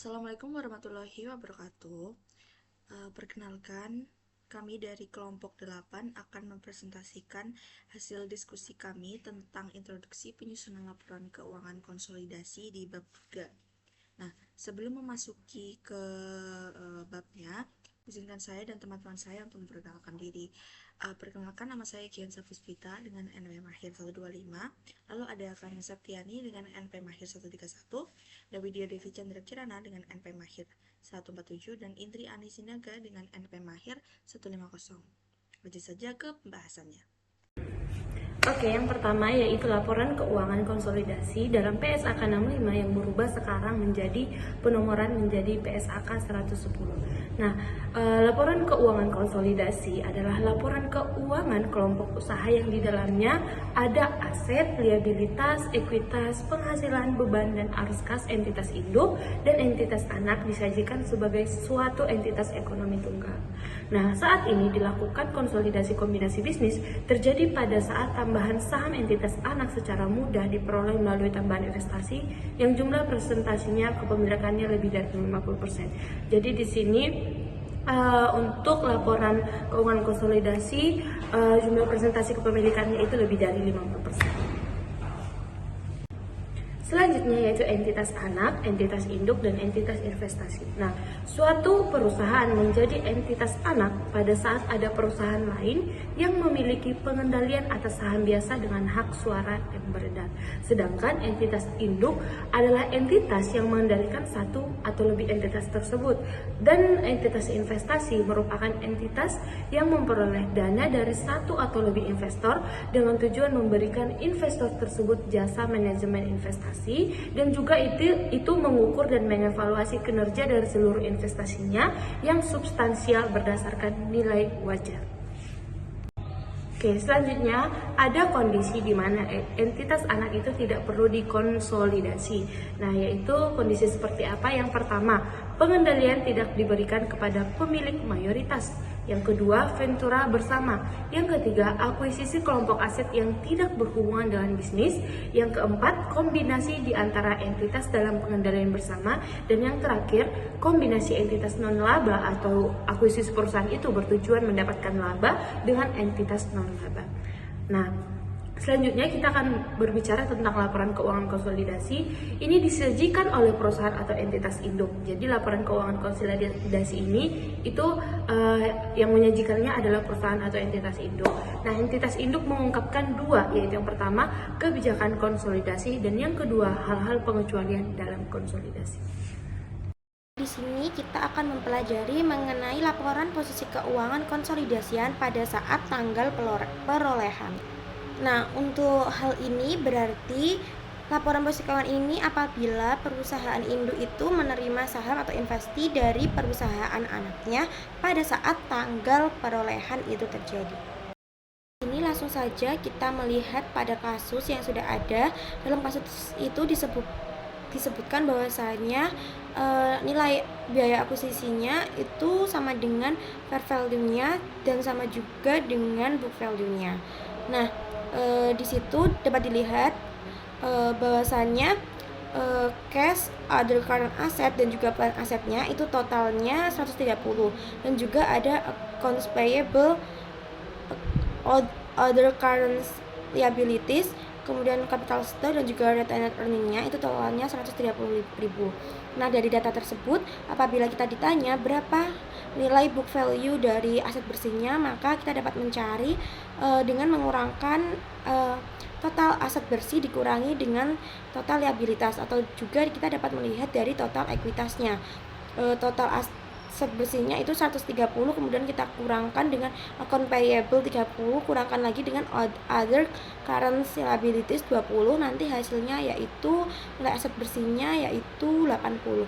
Assalamualaikum warahmatullahi wabarakatuh. Perkenalkan, kami dari kelompok 8 akan mempresentasikan hasil diskusi kami tentang introduksi penyusunan laporan keuangan konsolidasi di bab 3. Nah, sebelum memasuki ke babnya, izinkan saya dan teman-teman saya untuk memperkenalkan diri. Perkenalkan, nama saya Giansa Puspita dengan NP Mahir 125. Lalu ada Fani Septiani dengan NP Mahir 131, dan Widya Devi Chandra Kirana dengan NP Mahir 147, dan Indri Ani Sinaga dengan NP Mahir 150. Lanjut saja ke pembahasannya. Oke, yang pertama yaitu laporan keuangan konsolidasi dalam PSAK 65 yang berubah sekarang menjadi penomoran menjadi PSAK 110. Nah, laporan keuangan konsolidasi adalah laporan keuangan kelompok usaha yang di dalamnya ada aset, liabilitas, ekuitas, penghasilan, beban, dan arus kas entitas induk dan entitas anak disajikan sebagai suatu entitas ekonomi tunggal. Nah, saat ini dilakukan konsolidasi kombinasi bisnis terjadi pada saat tambahan saham entitas anak secara mudah diperoleh melalui tambahan investasi yang jumlah presentasinya kepemilikannya lebih dari 50%. Jadi di sini untuk laporan keuangan konsolidasi jumlah presentasi kepemilikannya itu lebih dari 50%. Selanjutnya yaitu entitas anak, entitas induk, dan entitas investasi. Nah, suatu perusahaan menjadi entitas anak pada saat ada perusahaan lain yang memiliki pengendalian atas saham biasa dengan hak suara yang beredar. Sedangkan entitas induk adalah entitas yang mengendalikan satu atau lebih entitas tersebut. Dan entitas investasi merupakan entitas yang memperoleh dana dari satu atau lebih investor dengan tujuan memberikan investor tersebut jasa manajemen investasi, dan juga itu mengukur dan mengevaluasi kinerja dari seluruh investasinya yang substansial berdasarkan nilai wajar. Oke, selanjutnya ada kondisi di mana entitas anak itu tidak perlu dikonsolidasi. Nah, yaitu kondisi seperti apa? Yang pertama, pengendalian tidak diberikan kepada pemilik mayoritas. Yang kedua, ventura bersama. Yang ketiga, akuisisi kelompok aset yang tidak berhubungan dengan bisnis. Yang keempat, kombinasi di antara entitas dalam pengendalian bersama. Dan yang terakhir, kombinasi entitas non-laba atau akuisisi perusahaan itu bertujuan mendapatkan laba dengan entitas non-laba. Nah, selanjutnya kita akan berbicara tentang laporan keuangan konsolidasi. Ini disajikan oleh perusahaan atau entitas induk. Jadi laporan keuangan konsolidasi ini itu yang menyajikannya adalah perusahaan atau entitas induk. Nah, entitas induk mengungkapkan dua, yaitu yang pertama kebijakan konsolidasi dan yang kedua hal-hal pengecualian dalam konsolidasi. Di sini kita akan mempelajari mengenai laporan posisi keuangan konsolidasian pada saat tanggal perolehan. Nah, untuk hal ini berarti laporan posisi keuangan ini apabila perusahaan induk itu menerima saham atau investasi dari perusahaan anaknya pada saat tanggal perolehan itu terjadi. Ini langsung saja kita melihat pada kasus yang sudah ada. Dalam kasus itu disebutkan bahwasanya nilai biaya akuisisinya itu sama dengan fair value-nya dan sama juga dengan book value-nya. Nah, di situ dapat dilihat bahwasannya cash, other current asset dan juga plan asetnya itu totalnya 130, dan juga ada accounts payable, other current liabilities, kemudian capital stock dan juga retained earning-nya itu totalnya 130.000. Nah, dari data tersebut apabila kita ditanya berapa nilai book value dari aset bersihnya, maka kita dapat mencari dengan mengurangkan total aset bersih dikurangi dengan total liabilitas, atau juga kita dapat melihat dari total ekuitasnya. Total aset bersihnya itu 130, kemudian kita kurangkan dengan account payable 30, kurangkan lagi dengan other current liabilities 20, nanti hasilnya yaitu nilai aset bersihnya yaitu 80.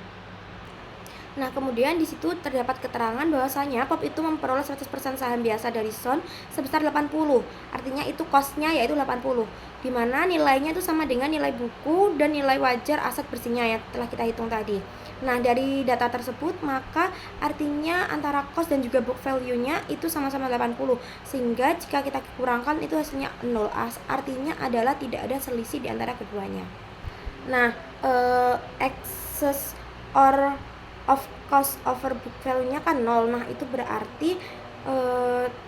Nah, kemudian di situ terdapat keterangan bahwasanya POP itu memperoleh 100% saham biasa dari SON sebesar 80. Artinya itu cost-nya yaitu 80. Di mana nilainya itu sama dengan nilai buku dan nilai wajar aset bersihnya yang telah kita hitung tadi. Nah, dari data tersebut maka artinya antara cost dan juga book value-nya itu sama-sama 80. Sehingga jika kita kurangkan itu hasilnya 0. Artinya adalah tidak ada selisih di antara keduanya. Nah, excess or of cost over book value-nya kan 0. Nah, itu berarti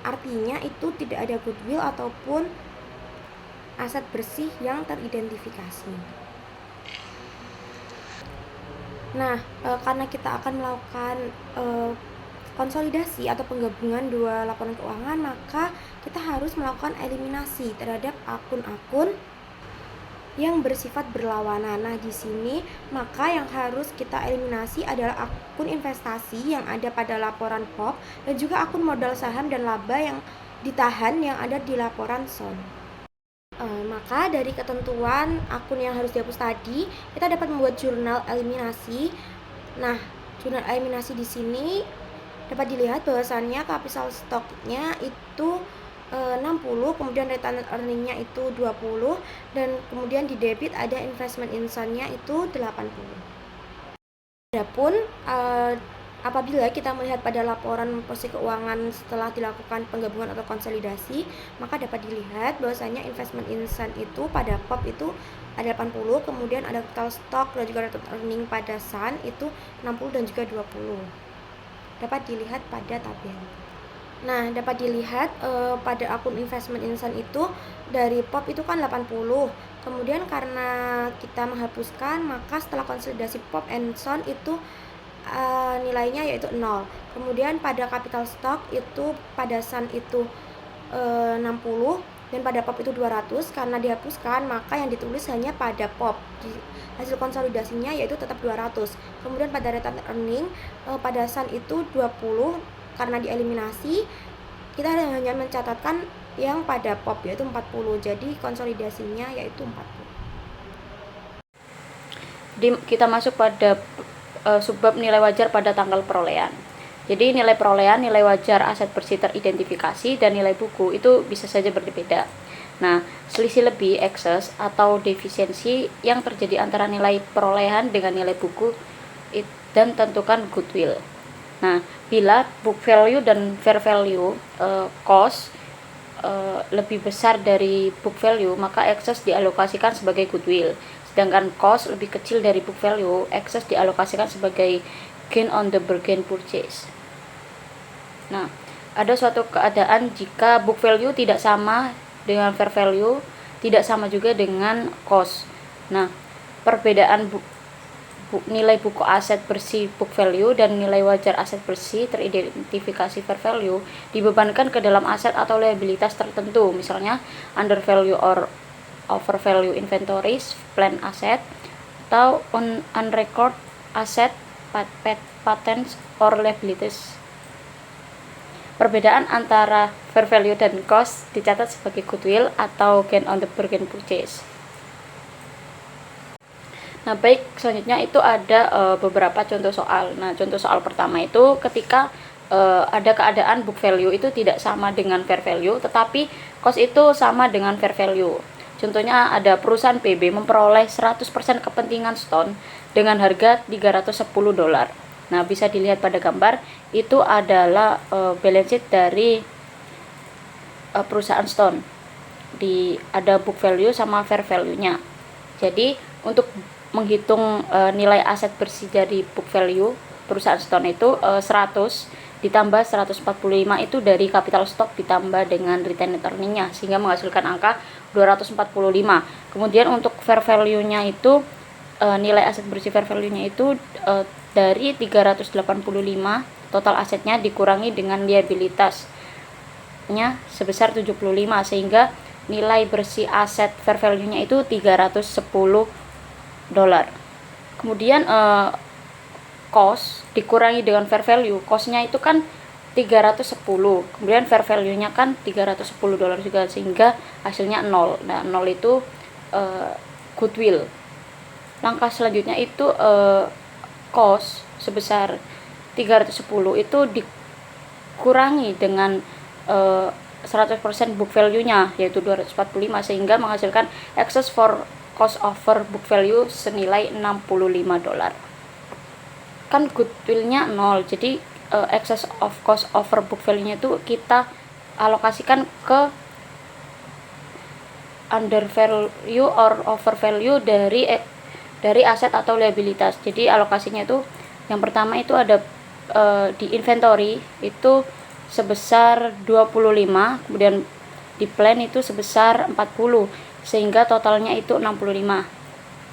artinya itu tidak ada goodwill ataupun aset bersih yang teridentifikasi. Nah, karena kita akan melakukan konsolidasi atau penggabungan dua laporan keuangan, maka kita harus melakukan eliminasi terhadap akun-akun yang bersifat berlawanan. Nah, di sini maka yang harus kita eliminasi adalah akun investasi yang ada pada laporan POP dan juga akun modal saham dan laba yang ditahan yang ada di laporan SON. Maka dari ketentuan akun yang harus dihapus tadi, kita dapat membuat jurnal eliminasi. Nah, jurnal eliminasi di sini dapat dilihat bahwasannya capital stock-nya itu 60, kemudian retained earning-nya itu 20, dan kemudian di debit ada investment in Sun-nya itu 80. Adapun apabila kita melihat pada laporan posisi keuangan setelah dilakukan penggabungan atau konsolidasi, maka dapat dilihat bahwasanya investment in Sun itu pada POP itu ada 80, kemudian ada capital stock dan juga retained earning pada Sun itu 60 dan juga 20. Dapat dilihat pada tabel. Nah, dapat dilihat pada akun investment in Sun itu dari POP itu kan 80. Kemudian karena kita menghapuskan, maka setelah konsolidasi POP and Sun itu nilainya yaitu 0. Kemudian pada capital stock itu pada Sun itu 60 dan pada POP itu 200. Karena dihapuskan, maka yang ditulis hanya pada POP. Hasil konsolidasinya yaitu tetap 200. Kemudian pada retained earning pada Sun itu 20. Karena dieliminasi, kita hanya mencatatkan yang pada POP yaitu 40. Jadi konsolidasinya yaitu 40. Kita masuk pada subbab nilai wajar pada tanggal perolehan. Jadi nilai perolehan, nilai wajar aset bersih teridentifikasi, dan nilai buku itu bisa saja berbeda. Nah, selisih lebih excess atau defisiensi yang terjadi antara nilai perolehan dengan nilai buku dan tentukan goodwill. Nah, bila book value dan fair value cost lebih besar dari book value, maka excess dialokasikan sebagai goodwill. Sedangkan cost lebih kecil dari book value, excess dialokasikan sebagai gain on the bargain purchase. Nah, ada suatu keadaan jika book value tidak sama dengan fair value, tidak sama juga dengan cost. Nah, perbedaan nilai buku aset bersih book value dan nilai wajar aset bersih teridentifikasi fair value dibebankan ke dalam aset atau liabilitas tertentu, misalnya under value or over value inventories, plan asset, atau unrecord asset, patents, or liabilities. Perbedaan antara fair value dan cost dicatat sebagai goodwill atau gain on the bargain purchase. Nah, baik, selanjutnya itu ada beberapa contoh soal. Nah, contoh soal pertama itu ketika ada keadaan book value itu tidak sama dengan fair value, tetapi cost itu sama dengan fair value. Contohnya ada perusahaan PB memperoleh 100% kepentingan Stone dengan harga $310. Nah, bisa dilihat pada gambar, itu adalah balance sheet dari perusahaan Stone. Ada book value sama fair value-nya. Jadi, untuk menghitung nilai aset bersih dari book value perusahaan Stone itu 100 ditambah 145 itu dari capital stock ditambah dengan retained earning-nya, sehingga menghasilkan angka 245. Kemudian untuk fair value-nya itu nilai aset bersih fair value-nya itu dari 385 total asetnya dikurangi dengan liabilitasnya sebesar 75, sehingga nilai bersih aset fair value-nya itu $310. Kemudian cost dikurangi dengan fair value, cost-nya itu kan 310, kemudian fair value-nya kan $310 juga, sehingga hasilnya 0. Nah, 0 itu goodwill. Langkah selanjutnya itu cost sebesar 310 itu dikurangi dengan 100% book value-nya yaitu 245, sehingga menghasilkan excess for cost over book value senilai $65. Kan goodwill-nya 0, jadi excess of cost over book value-nya itu kita alokasikan ke under value or over value dari aset atau liabilitas. Jadi alokasinya itu yang pertama itu ada di inventory itu sebesar 25, kemudian di plan itu sebesar 40, sehingga totalnya itu 65.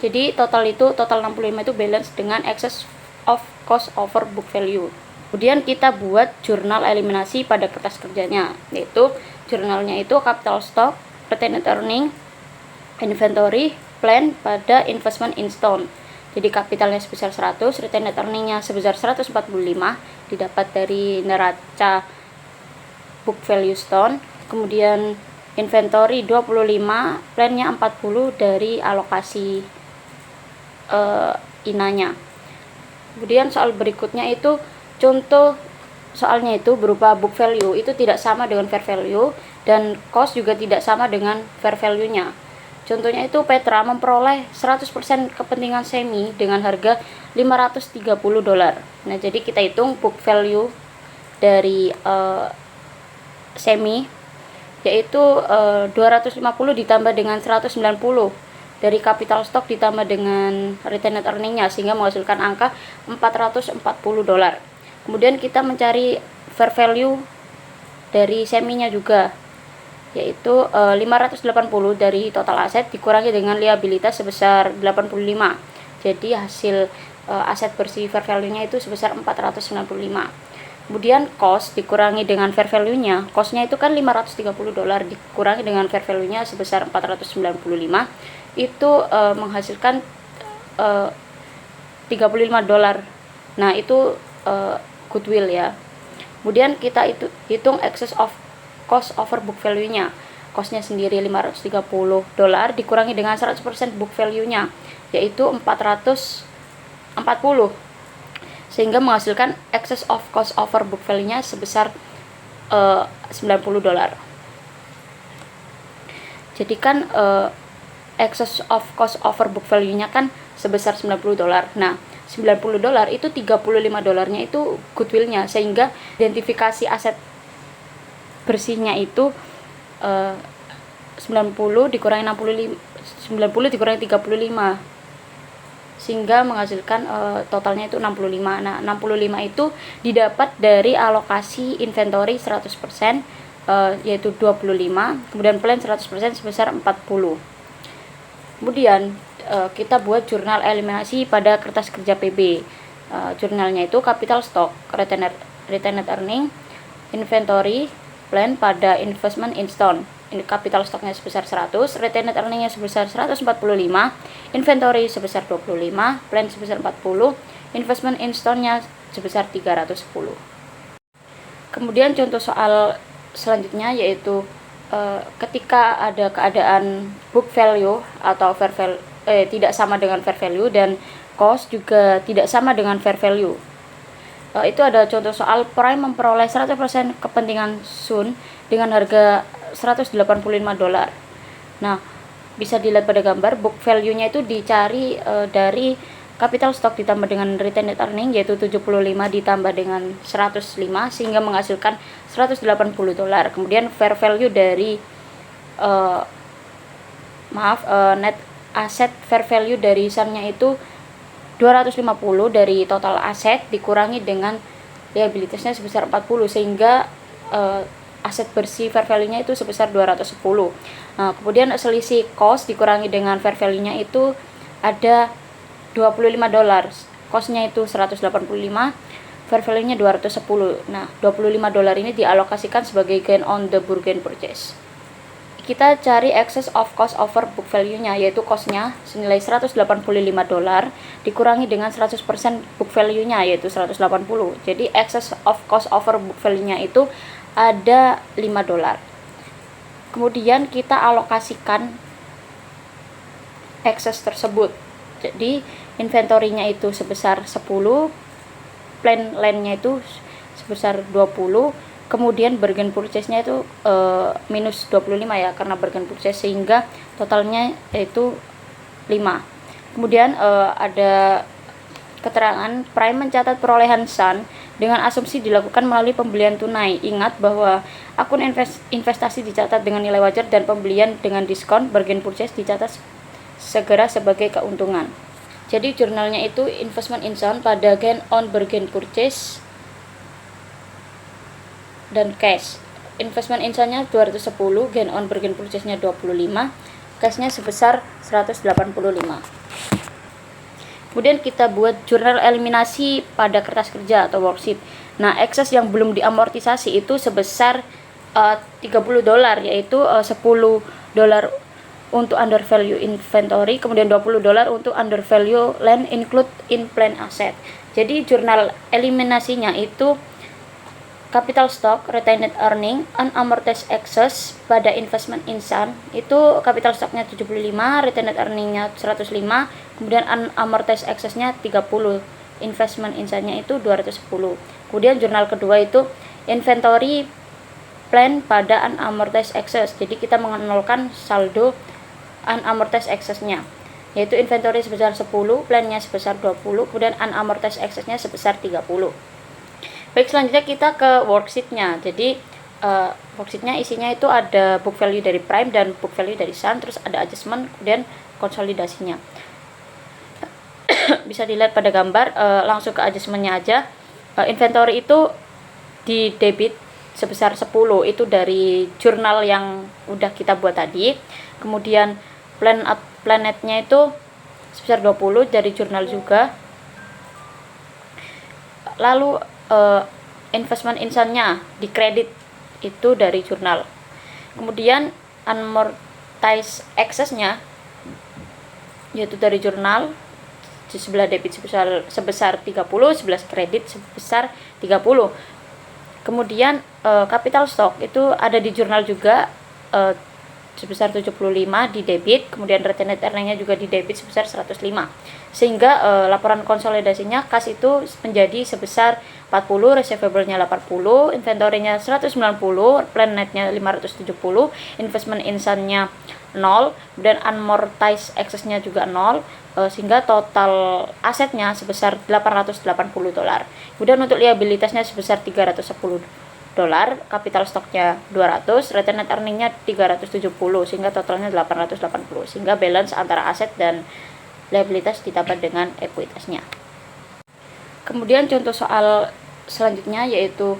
Jadi total 65 itu balance dengan excess of cost over book value. Kemudian kita buat jurnal eliminasi pada kertas kerjanya, yaitu jurnalnya itu capital stock, retained earning, inventory, plan pada investment in stone. Jadi kapitalnya sebesar 100, retained earningnya sebesar 145, didapat dari neraca book value stone. Kemudian inventory 25, plannya 40 dari alokasi inanya. Kemudian soal berikutnya itu contoh soalnya itu berupa book value itu tidak sama dengan fair value, dan cost juga tidak sama dengan fair value-nya. Contohnya itu Petra memperoleh 100% kepentingan semi dengan harga $530. Nah, jadi kita hitung book value dari semi yaitu 250 ditambah dengan 190 dari capital stock ditambah dengan retained earning-nya, sehingga menghasilkan angka $440. Kemudian kita mencari fair value dari seminya juga, yaitu 580 dari total aset dikurangi dengan liabilitas sebesar 85. Jadi hasil aset bersih fair value-nya itu sebesar 495. Kemudian cost dikurangi dengan fair value-nya. Cost-nya itu kan $530 dikurangi dengan fair value-nya sebesar 495. Itu menghasilkan $35. Nah, itu goodwill ya. Kemudian kita hitung excess of cost over book value-nya. Cost-nya sendiri $530 dikurangi dengan 100% book value-nya, yaitu 440, sehingga menghasilkan excess of cost over book value-nya sebesar $90. Jadi kan excess of cost over book value-nya kan sebesar $90. Nah, $90 itu $35-nya itu goodwill-nya, sehingga identifikasi aset bersihnya itu 90 dikurangi 65, 90 dikurangi 35, sehingga menghasilkan totalnya itu 65. Nah, 65 itu didapat dari alokasi inventory 100%, yaitu 25, kemudian plan 100% sebesar 40. Kemudian kita buat jurnal eliminasi pada kertas kerja PB. Jurnalnya itu capital stock, retained earning, inventory, plan pada investment in stone. Capital stocknya sebesar 100, retained earningnya sebesar 145, inventory sebesar 25, plan sebesar 40, investment in stone-nya sebesar 310. Kemudian contoh soal selanjutnya yaitu ketika ada keadaan book value atau fair value tidak sama dengan fair value, dan cost juga tidak sama dengan fair value. Itu ada contoh soal Prime memperoleh 100% kepentingan Sun dengan harga $185. Nah, bisa dilihat pada gambar, book value-nya itu dicari dari capital stock ditambah dengan retained earning, yaitu 75 ditambah dengan 105, sehingga menghasilkan $180. Kemudian fair value dari net asset fair value dari Sun-nya itu 250 dari total aset dikurangi dengan liabilitasnya sebesar 40, sehingga aset bersih fair value-nya itu sebesar 210. Nah, kemudian selisih cost dikurangi dengan fair value-nya itu ada $25. Cost-nya itu 185, fair value-nya 210. Nah, $25 ini dialokasikan sebagai gain on the bargain purchase. Kita cari excess of cost over book value-nya, yaitu cost-nya senilai $185 dikurangi dengan 100% book value-nya, yaitu 180. Jadi excess of cost over book value-nya itu ada $5. Kemudian kita alokasikan excess tersebut. Jadi inventory-nya itu sebesar 10, plan land-nya itu sebesar 20, kemudian bargain purchase-nya itu minus 25 ya, karena bargain purchase, sehingga totalnya itu 5. Kemudian ada keterangan Prime mencatat perolehan Sun dengan asumsi dilakukan melalui pembelian tunai. Ingat bahwa akun investasi dicatat dengan nilai wajar dan pembelian dengan diskon bargain purchase dicatat segera sebagai keuntungan. Jadi jurnalnya itu investment in sound pada gain on bargain purchase dan cash. Investment in sound-nya 210, gain on bargain purchase-nya 25, cash-nya sebesar 185. Kemudian kita buat jurnal eliminasi pada kertas kerja atau worksheet. Nah, excess yang belum diamortisasi itu sebesar $30, yaitu $10 untuk undervalue inventory, kemudian $20 untuk undervalue land include in plan asset. Jadi jurnal eliminasinya itu capital stock, retained earning, unamortized excess pada investment in sound itu capital stocknya 75, retained earningnya 105, kemudian unamortized excess-nya 30, investment in sound-nya itu 210. Kemudian jurnal kedua itu inventory plan pada unamortized excess. Jadi kita menolkan saldo unamortized excess-nya, yaitu inventory sebesar 10, plan-nya sebesar 20, kemudian unamortized excess-nya sebesar 30. Baik, selanjutnya kita ke worksheet-nya. Jadi worksheet-nya isinya itu ada book value dari prime dan book value dari sound, terus ada adjustment, kemudian konsolidasinya. Bisa dilihat pada gambar, langsung ke adjustment-nya aja. Inventory itu di debit sebesar 10, itu dari jurnal yang udah kita buat tadi. Kemudian planetnya itu sebesar 20 dari jurnal juga. Lalu investment in sound-nya di kredit itu dari jurnal. Kemudian unamortized excess-nya yaitu dari jurnal, di sebelah debit sebesar 30, sebelah kredit sebesar 30. Kemudian capital stock itu ada di jurnal juga, sebesar 75 di debit, kemudian retained earning-nya juga di debit sebesar 105. Sehingga laporan konsolidasinya kas itu menjadi sebesar 40, receivable-nya 80, inventory-nya 190, plan net-nya 570, investment in sound-nya 0, kemudian unamortized excess-nya juga 0, sehingga total asetnya sebesar $880. Kemudian untuk liabilitasnya sebesar $310, capital stocknya 200, retained earning-nya 370, sehingga totalnya 880, sehingga balance antara aset dan liabilitas ditambah dengan ekuitasnya. Kemudian contoh soal selanjutnya yaitu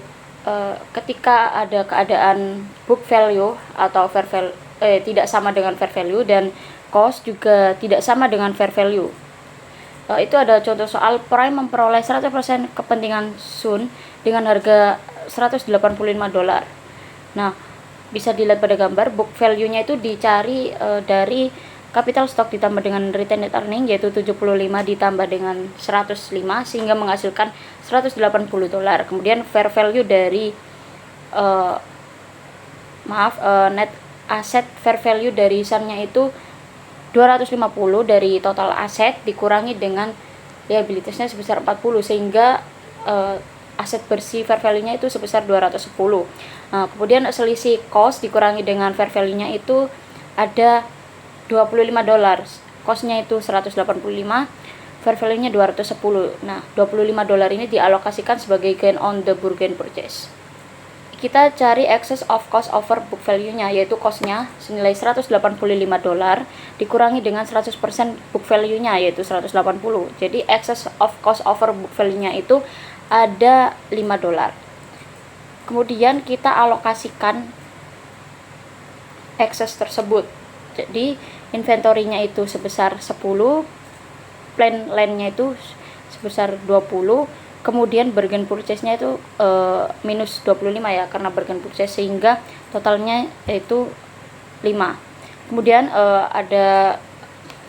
ketika ada keadaan book value atau fair value tidak sama dengan fair value dan cost juga tidak sama dengan fair value. Itu ada contoh soal Prime memperoleh 100% kepentingan Sun dengan harga $185. Nah, bisa dilihat pada gambar, book value-nya itu dicari dari capital stock ditambah dengan retained earning, yaitu 75 ditambah dengan 105, sehingga menghasilkan $180. Kemudian fair value dari net asset fair value dari Sun-nya itu 250 dari total aset dikurangi dengan liabilitasnya sebesar 40, sehingga aset bersih fair value-nya itu sebesar 210. Nah, kemudian selisih cost dikurangi dengan fair value-nya itu ada $25. Cost-nya itu 185, fair value-nya 210. Nah, $25 ini dialokasikan sebagai gain on the bargain purchase. Kita cari excess of cost over book value-nya, yaitu cost-nya senilai $185 dikurangi dengan 100% book value-nya, yaitu 180. Jadi excess of cost over book value-nya itu ada $5. Kemudian kita alokasikan excess tersebut. Jadi inventory-nya itu sebesar 10, plan land-nya itu sebesar 20, kemudian bargain purchase-nya itu minus 25 ya, karena bargain purchase, sehingga totalnya itu 5. Kemudian ada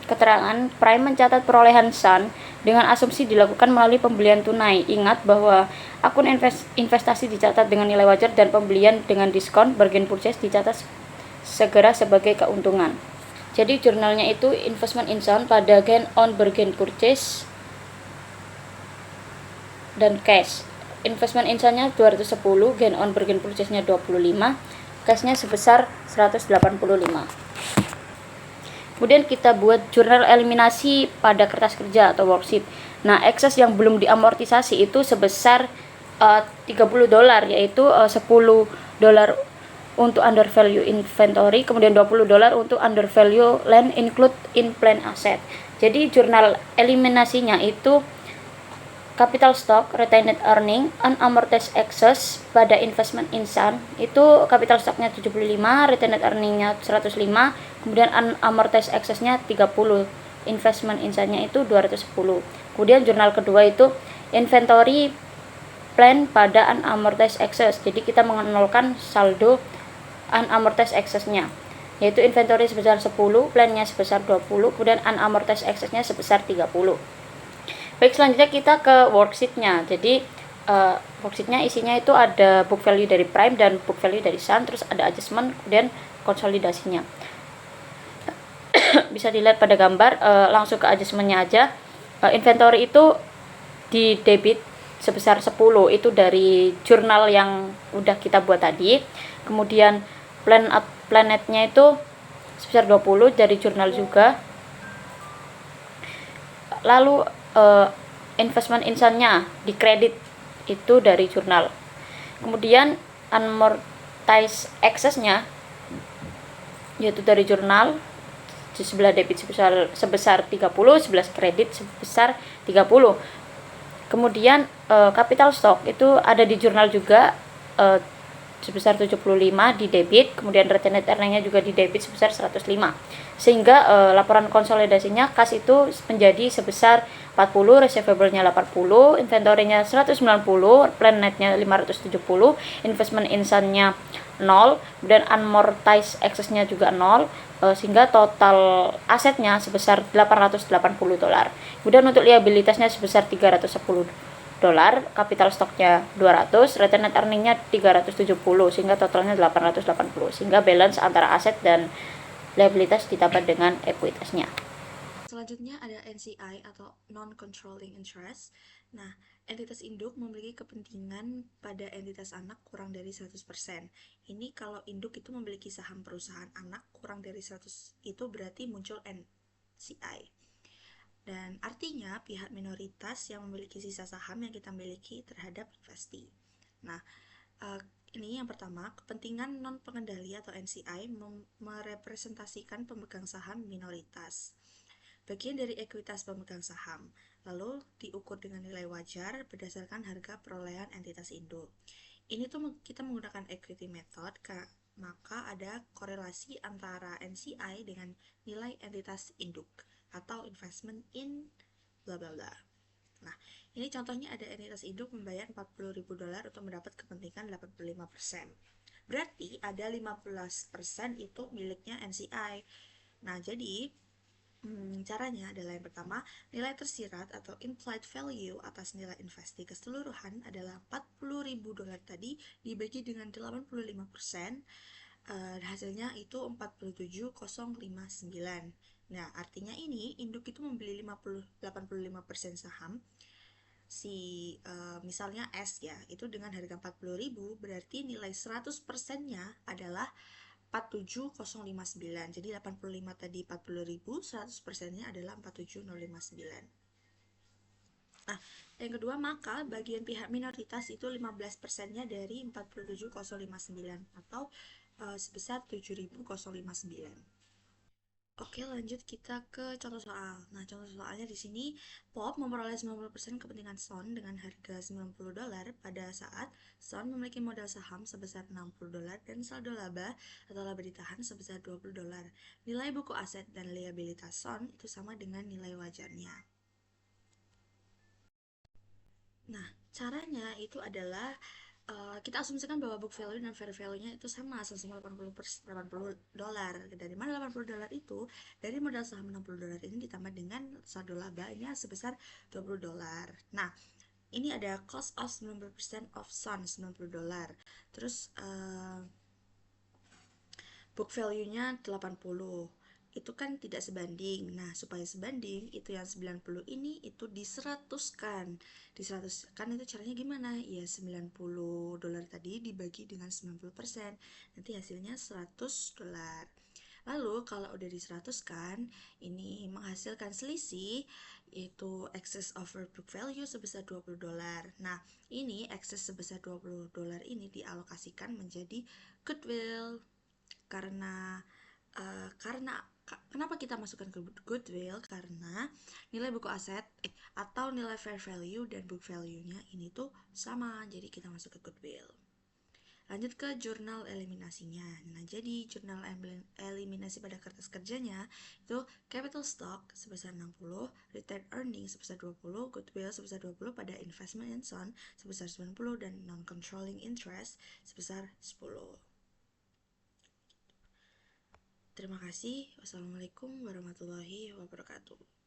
keterangan Prime mencatat perolehan Sun dengan asumsi dilakukan melalui pembelian tunai. Ingat bahwa akun investasi dicatat dengan nilai wajar dan pembelian dengan diskon bargain purchase dicatat segera sebagai keuntungan. Jadi jurnalnya itu investment in Sun pada gain on bargain purchase dan cash. Investment in Sun-nya 210, gain on bargain purchase-nya 25, cash-nya sebesar 185. Kemudian kita buat jurnal eliminasi pada kertas kerja atau worksheet. Nah, excess yang belum diamortisasi itu sebesar $30, yaitu $10 untuk undervalue inventory, kemudian $20 untuk undervalue land include in plan asset. Jadi jurnal eliminasinya itu capital stock, retained earning, unamortized excess pada investment insan itu capital stocknya 75, retained earningnya 105, kemudian unamortized excessnya 30, investment insannya itu 210. Kemudian jurnal kedua itu inventory plan pada unamortized excess, jadi kita mengenolkan saldo unamortized excessnya, yaitu inventory sebesar 10, plannya sebesar 20, kemudian unamortized excessnya sebesar 30. Baik, selanjutnya kita ke worksheetnya. Jadi worksheetnya isinya itu ada book value dari Prime dan book value dari Sun, terus ada adjustment, kemudian konsolidasinya. Bisa dilihat pada gambar, langsung ke adjustmentnya aja. Inventory itu di debit sebesar 10, itu dari jurnal yang udah kita buat tadi. Kemudian planetnya itu sebesar 20 dari jurnal juga. Lalu investment insannya di kredit itu dari jurnal. Kemudian unamortized excess-nya yaitu dari jurnal, di sebelah debit sebesar 30, sebelah kredit sebesar 30. Kemudian capital stock itu ada di jurnal juga, sebesar 75 di debit, kemudian retained earning-nya juga di debit sebesar 105. Sehingga laporan konsolidasinya kas itu menjadi sebesar 40, receivable-nya 80, inventory-nya 190, plan net-nya 570, investment insan-nya 0, dan unamortized excess-nya juga 0, sehingga total asetnya sebesar $880. Kemudian untuk liabilitasnya sebesar $310, capital stocknya 200, retained earning-nya 370, sehingga totalnya 880, sehingga balance antara aset dan liabilitas ditambah dengan ekuitasnya. Selanjutnya ada NCI atau non-controlling interest. Nah, entitas induk memiliki kepentingan pada entitas anak kurang dari 100%. Ini kalau induk itu memiliki saham perusahaan anak kurang dari 100, itu berarti muncul NCI. Dan artinya pihak minoritas yang memiliki sisa saham yang kita miliki terhadap investasi. Nah, ini yang pertama, kepentingan non-pengendali atau NCI merepresentasikan pemegang saham minoritas, bagian dari ekuitas pemegang saham, lalu diukur dengan nilai wajar berdasarkan harga perolehan entitas induk. Ini tuh kita menggunakan equity method, maka ada korelasi antara NCI dengan nilai entitas induk atau investment in bla bla bla. Nah, ini contohnya ada entitas induk membayar $40.000 untuk mendapat kepentingan 85%. Berarti ada 15% itu miliknya NCI. Nah, jadi caranya adalah yang pertama, nilai tersirat atau implied value atas nilai investasi keseluruhan adalah $40.000 tadi dibagi dengan 85%, hasilnya itu 47.059. Nah, artinya ini induk itu membeli 85% saham misalnya S ya, itu dengan harga 40.000, berarti nilai 100%-nya adalah 47.059. Jadi 85 tadi 40.000, 100%-nya adalah 47.059. Nah, yang kedua, maka bagian pihak minoritas itu 15%-nya dari 47.059 atau sebesar 7.059. Oke, lanjut kita ke contoh soal. Nah, contoh soalnya di sini, Pop memperoleh 90% kepentingan Son dengan harga $90 pada saat Son memiliki modal saham sebesar $60 dan saldo laba atau laba ditahan sebesar $20. Nilai buku aset dan liabilitas Son itu sama dengan nilai wajarnya. Nah, caranya itu adalah kita asumsikan bahwa book value dan fair value-nya itu sama, sama-sama $80. Dari mana $80 itu? Dari modal saham $60 ini ditambah dengan saldo labanya sebesar $20. Nah, ini ada cost of 90% of Sun $90. Terus book value-nya 80. Itu kan tidak sebanding. Nah, supaya sebanding, itu yang 90 ini itu di 100 kan. Di 100 kan itu caranya gimana? Ya, $90 tadi dibagi dengan 90%. Nanti hasilnya $100. Lalu kalau udah di 100 kan, ini menghasilkan selisih, yaitu excess over book value sebesar $20. Nah, ini excess sebesar $20 ini dialokasikan menjadi goodwill. Karena Kenapa kita masukkan ke goodwill? Karena nilai buku aset atau nilai fair value dan book value-nya ini tuh sama, jadi kita masuk ke goodwill. Lanjut ke jurnal eliminasinya. Nah, jadi jurnal eliminasi pada kertas kerjanya itu capital stock sebesar 60, retained earnings sebesar 20, goodwill sebesar 20 pada investment in son sebesar 90 dan non-controlling interest sebesar 10. Terima kasih. Wassalamualaikum warahmatullahi wabarakatuh.